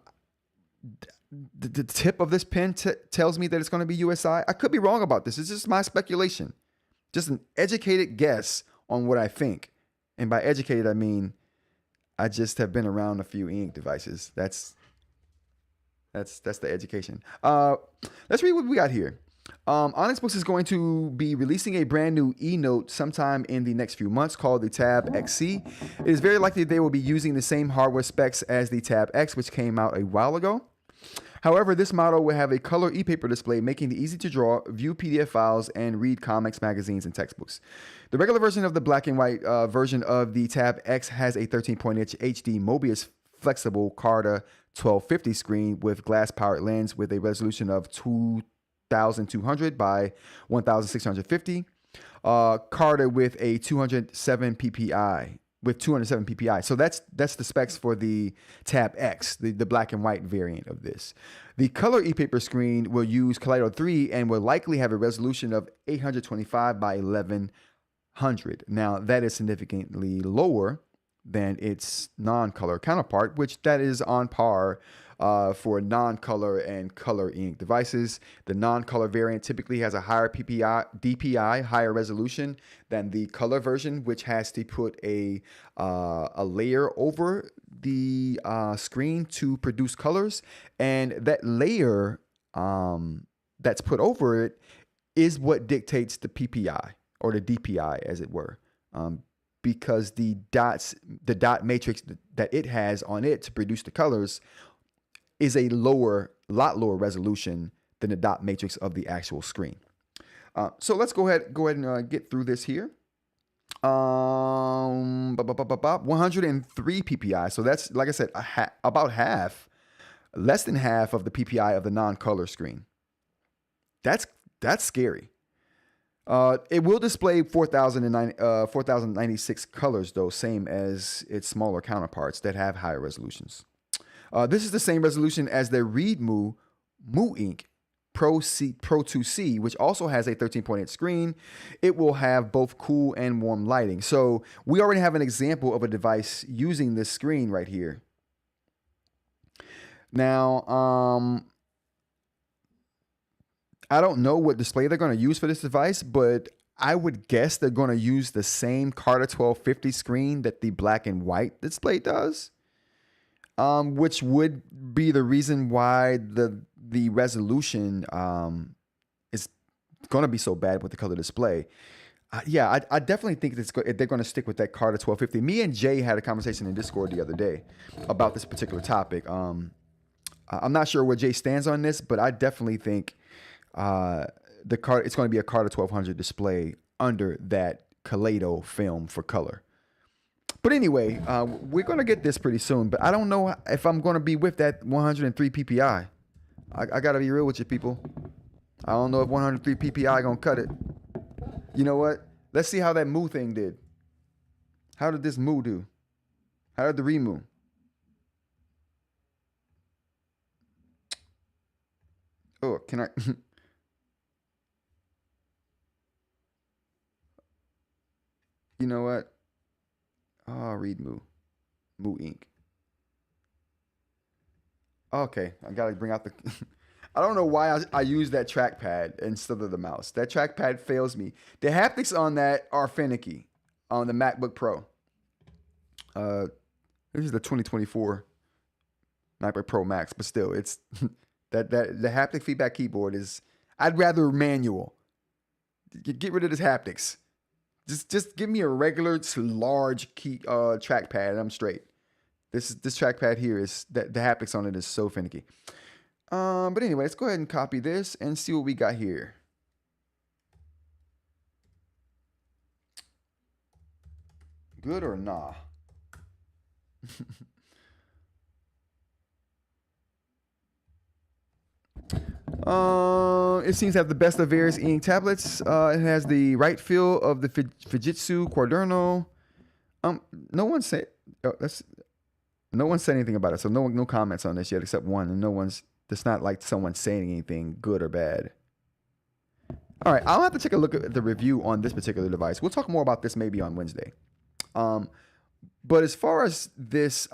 tip of this pen tells me that it's going to be USI. I could be wrong about this. It's just my speculation. Just an educated guess on what I think. And by educated, I mean I just have been around a few ink devices. That's the education. Let's read what we got here. Onyx Boox is going to be releasing a brand new eNote sometime in the next few months called the Tab XC. It is very likely they will be using the same hardware specs as the Tab X, which came out a while ago. However, this model will have a color e-paper display, making it easy to draw, view PDF files, and read comics, magazines, and textbooks. The regular version of the black and white version of the Tab X has a 13.inch HD Mobius flexible Carta 1250 screen with glass-powered lens with a resolution of 2200 by 1650. Carta with a 207 ppi. With 207 ppi. So that's the specs for the Tab X, the black and white variant of this. The color e-paper screen will use Kaleido 3 and will likely have a resolution of 825 by 1100. Now, that is significantly lower than its non-color counterpart, which that is on par for non-color and color ink devices. The non-color variant typically has a higher DPI, higher resolution than the color version, which has to put a layer over the screen to produce colors. And that layer that's put over it is what dictates the PPI or the DPI, as it were, because the dot matrix that it has on it to produce the colors is a lot lower resolution than the dot matrix of the actual screen. So let's go ahead and get through this here. 103 PPI. So that's, like I said, about half, less than half of the PPI of the non-color screen. That's scary. It will display 4,096 colors, though, same as its smaller counterparts that have higher resolutions. This is the same resolution as the Readmoo eInk Pro 2C, which also has a 13.8 screen. It will have both cool and warm lighting. So we already have an example of a device using this screen right here. Now, I don't know what display they're going to use for this device, but I would guess they're going to use the same Carta 1250 screen that the black and white display does, which would be the reason why the resolution is going to be so bad with the color display. Yeah, I definitely think they're going to stick with that Carta 1250. Me and Jay had a conversation in Discord the other day about this particular topic. I'm not sure where Jay stands on this, but I definitely think it's going to be a Carta 1200 display under that Kaleido film for color. But anyway, we're going to get this pretty soon, but I don't know if I'm going to be with that 103 PPI. I got to be real with you people. I don't know if 103 PPI going to cut it. You know what? Let's see how that moo thing did. How did this moo do? How did the remoo? Oh, can I... You know what? Read Moo ink. Okay, I gotta bring out the. I don't know why I use that trackpad instead of the mouse. That trackpad fails me. The haptics on that are finicky on the MacBook Pro. This is the 2024 MacBook Pro Max, but still, it's that the haptic feedback keyboard is. I'd rather manual. Get rid of this haptics. Just give me a regular to large key trackpad and I'm straight. This trackpad here is the haptics on it is so finicky. But anyway, let's go ahead and copy this and see what we got here. Good or nah? It seems to have the best of various e-ink tablets. It has the right feel of the Fujitsu Quaderno. No one said anything about it, so no comments on this yet except one, and it's not like someone saying anything good or bad. All right, I'll have to take a look at the review on this particular device. We'll talk more about this maybe on Wednesday. But as far as this,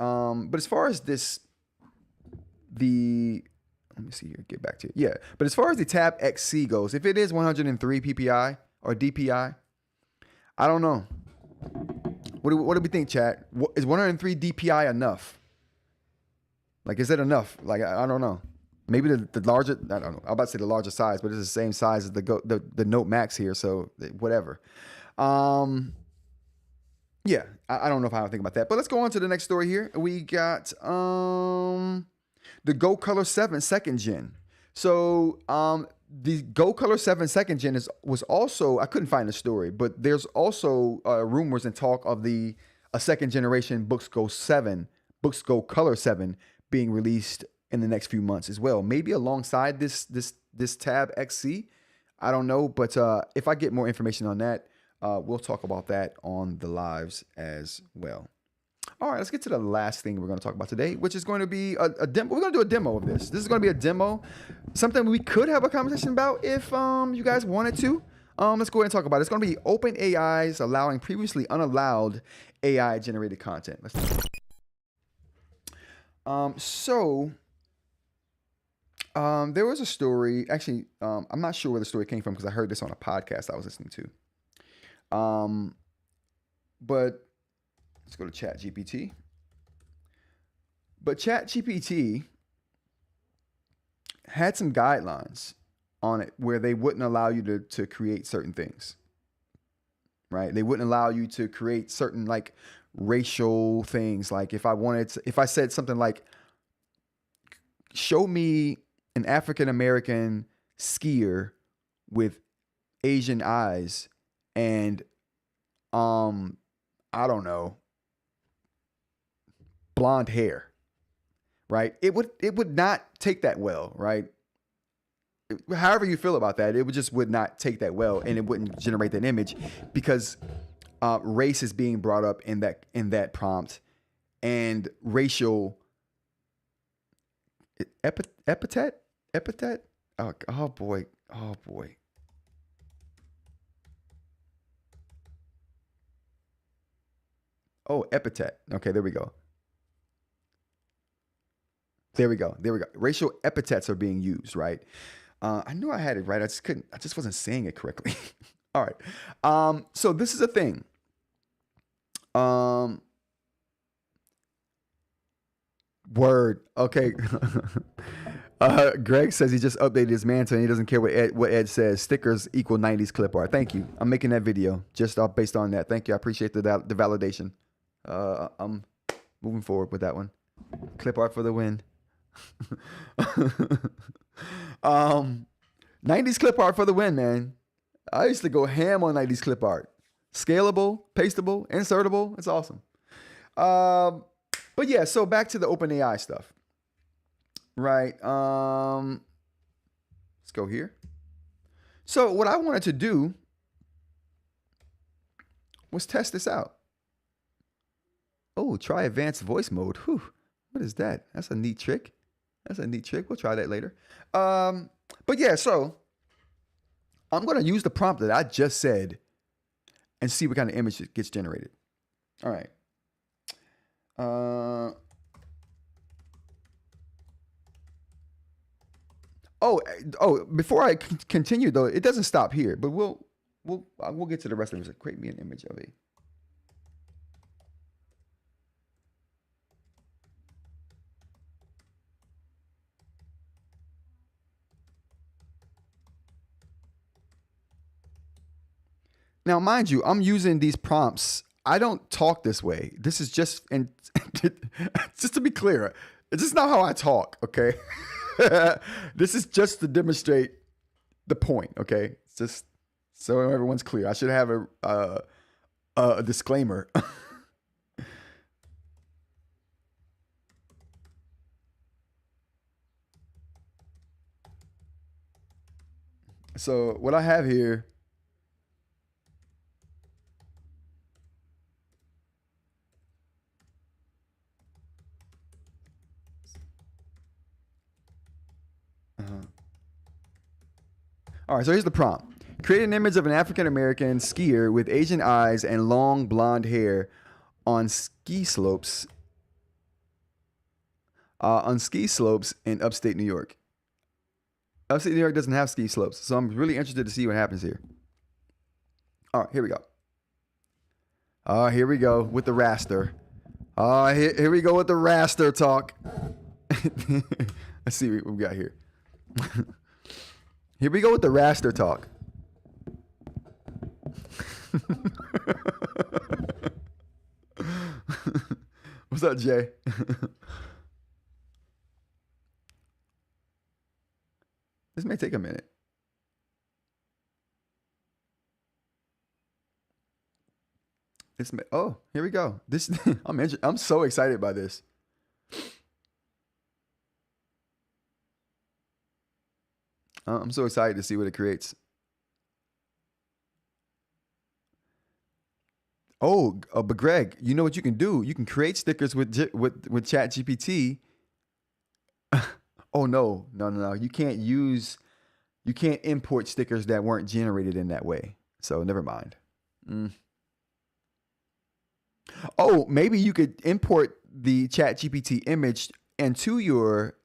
let me see here, get back to it. Yeah, but as far as the Tab XC goes, if it is 103 PPI or DPI, I don't know. What do we think, chat? Is 103 DPI enough? Like, is it enough? Like, I don't know. Maybe the larger, I don't know. I'm about to say the larger size, but it's the same size as the Note Max here, so whatever. Yeah, I don't know if I think about that. But let's go on to the next story here. We got the Go Color 7 2nd Gen. So the Go Color 7 2nd Gen was also, I couldn't find the story, but there's also rumors and talk of a 2nd generation Boox Go Color 7 being released in the next few months as well. Maybe alongside this Tab XC. I don't know, but if I get more information on that, we'll talk about that on the lives as well. All right, let's get to the last thing we're going to talk about today, which is going to be a demo. We're going to do a demo of this. This is going to be a demo, something we could have a conversation about if you guys wanted to. Let's go ahead and talk about it. It's going to be open AIs allowing previously unallowed AI generated content. So There was a story. Actually, I'm not sure where the story came from because I heard this on a podcast I was listening to. But let's go to ChatGPT. But ChatGPT had some guidelines on it where they wouldn't allow you to create certain things. Right? They wouldn't allow you to create certain like racial things. Like if I said something like, show me an African American skier with Asian eyes and I don't know, blonde hair, right? It would not take that well, right? However you feel about that, it would not take that well, and it wouldn't generate that image because race is being brought up in that prompt, and racial epithet. Oh boy. Oh, epithet. Okay, there we go. Racial epithets are being used, right? I knew I had it right. I just wasn't saying it correctly. All right. So this is a thing. Word. Okay. Greg says he just updated his Manta and he doesn't care what Ed says. Stickers equal 90s clip art. Thank you. I'm making that video just based on that. Thank you. I appreciate the validation. I'm moving forward with that one. Clip art for the win. 90s clip art for the win, man. I used to go ham on 90s clip art. Scalable, pastable, insertable. It's awesome. But yeah, so back to the OpenAI stuff. Right. Let's go here. So what I wanted to do was test this out. Oh, try advanced voice mode. Whew. What is that? That's a neat trick. We'll try that later. But yeah, so I'm going to use the prompt that I just said and see what kind of image gets generated. All right. Before I continue though, it doesn't stop here, but we'll get to the rest of it. Create me an image of it. Now, mind you, I'm using these prompts. I don't talk this way. This is just, and just to be clear, it's just not how I talk, okay? This is just to demonstrate the point, okay? It's just so everyone's clear. I should have a disclaimer. So what I have here, all right, so here's the prompt. Create an image of an African-American skier with Asian eyes and long blonde hair on ski slopes in upstate New York. Upstate New York doesn't have ski slopes, so I'm really interested to see what happens here. All right, here we go. Here we go with the raster. Here we go with the raster talk. Let's see what we got here. Here we go with the raster talk. What's up, Jay? This may take a minute. Here we go. This I'm so excited by this. I'm so excited to see what it creates. But Greg, you know what you can do? You can create stickers with ChatGPT. Oh no. You can't import stickers that weren't generated in that way. So never mind. Oh, maybe you could import the ChatGPT image into your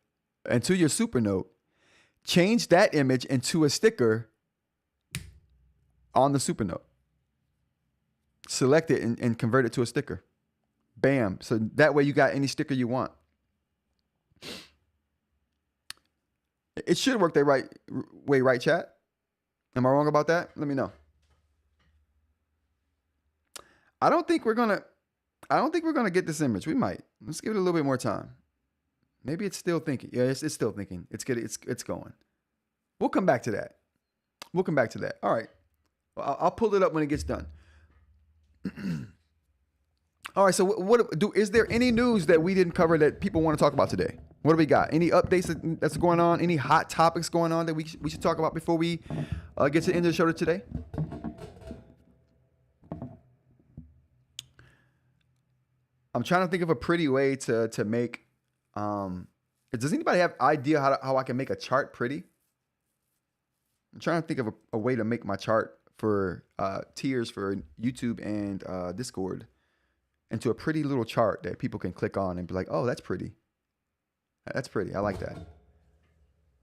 Supernote change that image into a sticker on the Supernote. Select it and convert it to a sticker. Bam. So that way you got any sticker you want. It should work the right way, right, chat? Am I wrong about that? Let me know. I don't think we're gonna get this image. We might. Let's give it a little bit more time. Maybe it's still thinking. Yeah, it's still thinking. It's good. It's going. We'll come back to that. All right. Well, I'll pull it up when it gets done. All right. So is there any news that we didn't cover that people want to talk about today? What do we got? Any updates that's going on? Any hot topics going on that we should talk about before we get to the end of the show today? I'm trying to think of a pretty way to make. Does anybody have idea how I can make a chart pretty? I'm trying to think of a way to make my chart for tiers for YouTube and Discord into a pretty little chart that people can click on and be like, oh, that's pretty. That's pretty. I like that.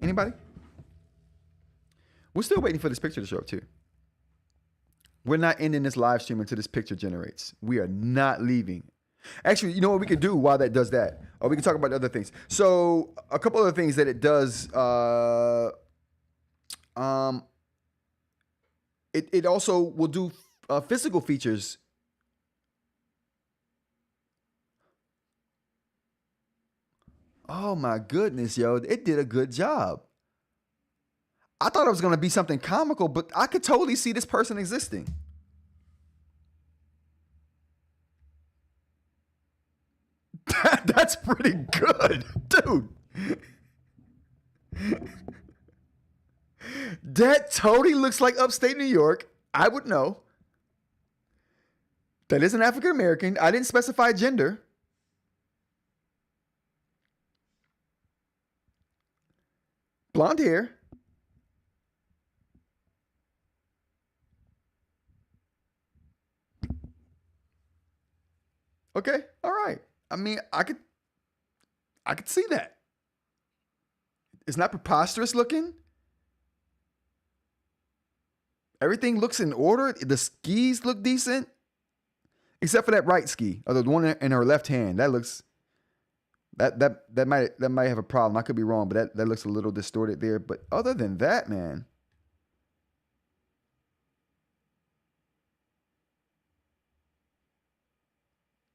Anybody? We're still waiting for this picture to show up too. We're not ending this live stream until this picture generates. We are not leaving. Actually, you know what we could do while that does that? Or we can talk about other things. So a couple other things that it does. It also will do physical features. Oh my goodness, yo. It did a good job. I thought it was going to be something comical, but I could totally see this person existing. That's pretty good, dude. That totally looks like upstate New York. I would know. That is an African American. I didn't specify gender. Blonde hair. Okay, all right. I mean, I could see that. It's not preposterous looking. Everything looks in order. The skis look decent, except for that right ski, or the one in her left hand. That looks that might have a problem. I could be wrong, but that looks a little distorted there. But other than that, man.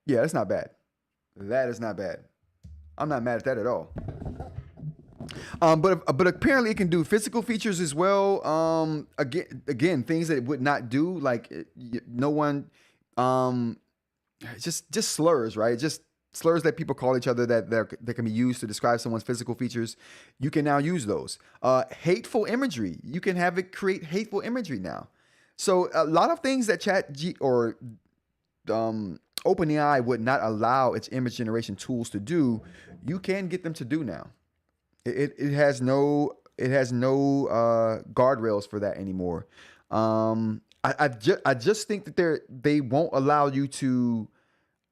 Yeah, that's not bad. That is not bad. I'm not mad at that at all. But apparently it can do physical features as well. Again, things that it would not do, like no one, just slurs, right? Just slurs that people call each other that can be used to describe someone's physical features. You can now use those. Hateful imagery. You can have it create hateful imagery now. So a lot of things that OpenAI would not allow its image generation tools to do, you can get them to do now. It has no guardrails for that anymore. I just think that they won't allow you to.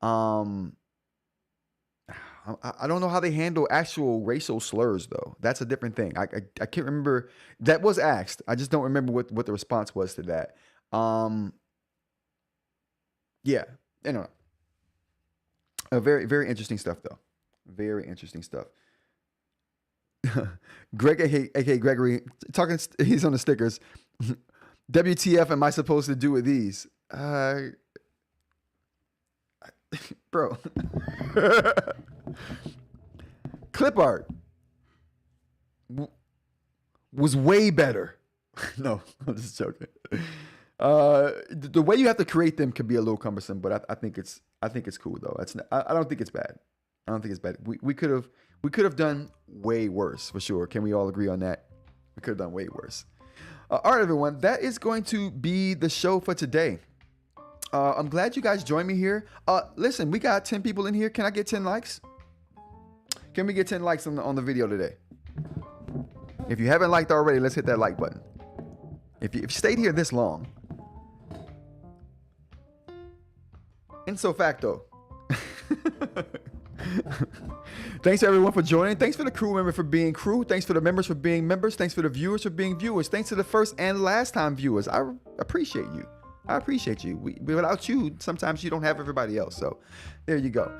I don't know how they handle actual racial slurs though. That's a different thing. I can't remember. That was asked. I just don't remember what the response was to that. Yeah, anyway. Very, very interesting stuff, though. Very interesting stuff. Greg, aka Gregory, talking. He's on the stickers. WTF am I supposed to do with these? Bro. ClipArt was way better. No, I'm just joking. The way you have to create them can be a little cumbersome, but I think it's cool though. I don't think it's bad. I don't think it's bad. We could have done way worse for sure. Can we all agree on that? We could have done way worse. All right, everyone. That is going to be the show for today. I'm glad you guys joined me here. Listen, we got 10 people in here. Can I get 10 likes? Can we get 10 likes on the video today? If you haven't liked already, let's hit that like button. If you stayed here this long. Ipso facto. Thanks everyone for joining. Thanks for the crew member for being crew. Thanks for the members for being members. Thanks for the viewers for being viewers. Thanks to the first and last time viewers. I appreciate you. I appreciate you. Without you, sometimes you don't have everybody else. So there you go.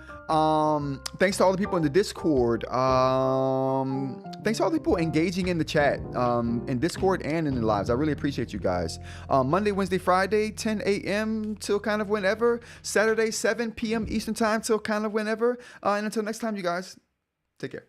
Thanks to all the people in the Discord. Thanks to all the people engaging in the chat, in Discord and in the lives. I really appreciate you guys. Monday, Wednesday, Friday, 10 a.m. till kind of whenever. Saturday, 7 p.m. Eastern time till kind of whenever. And until next time, you guys, take care.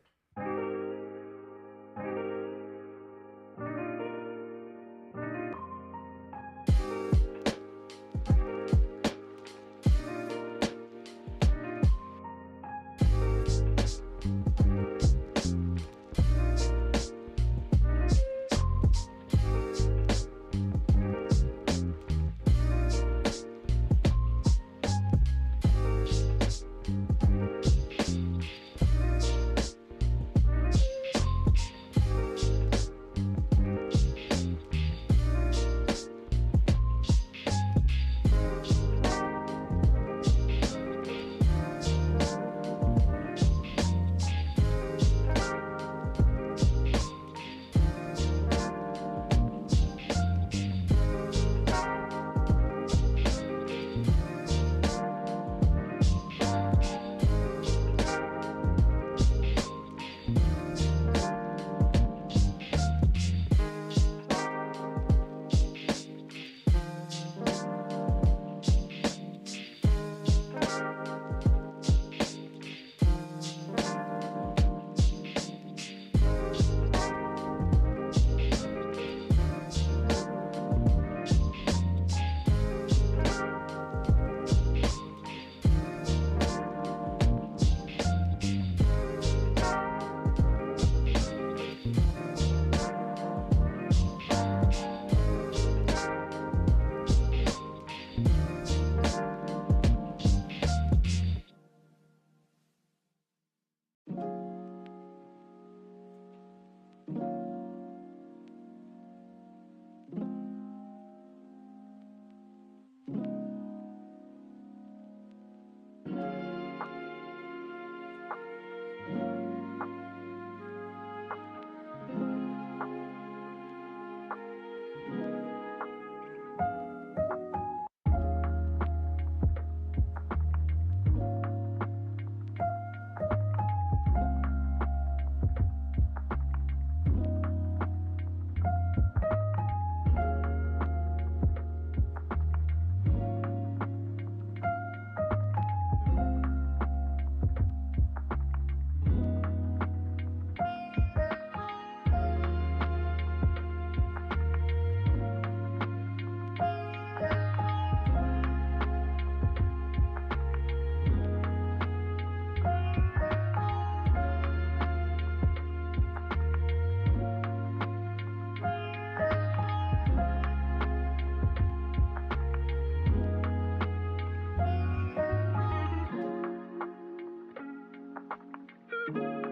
you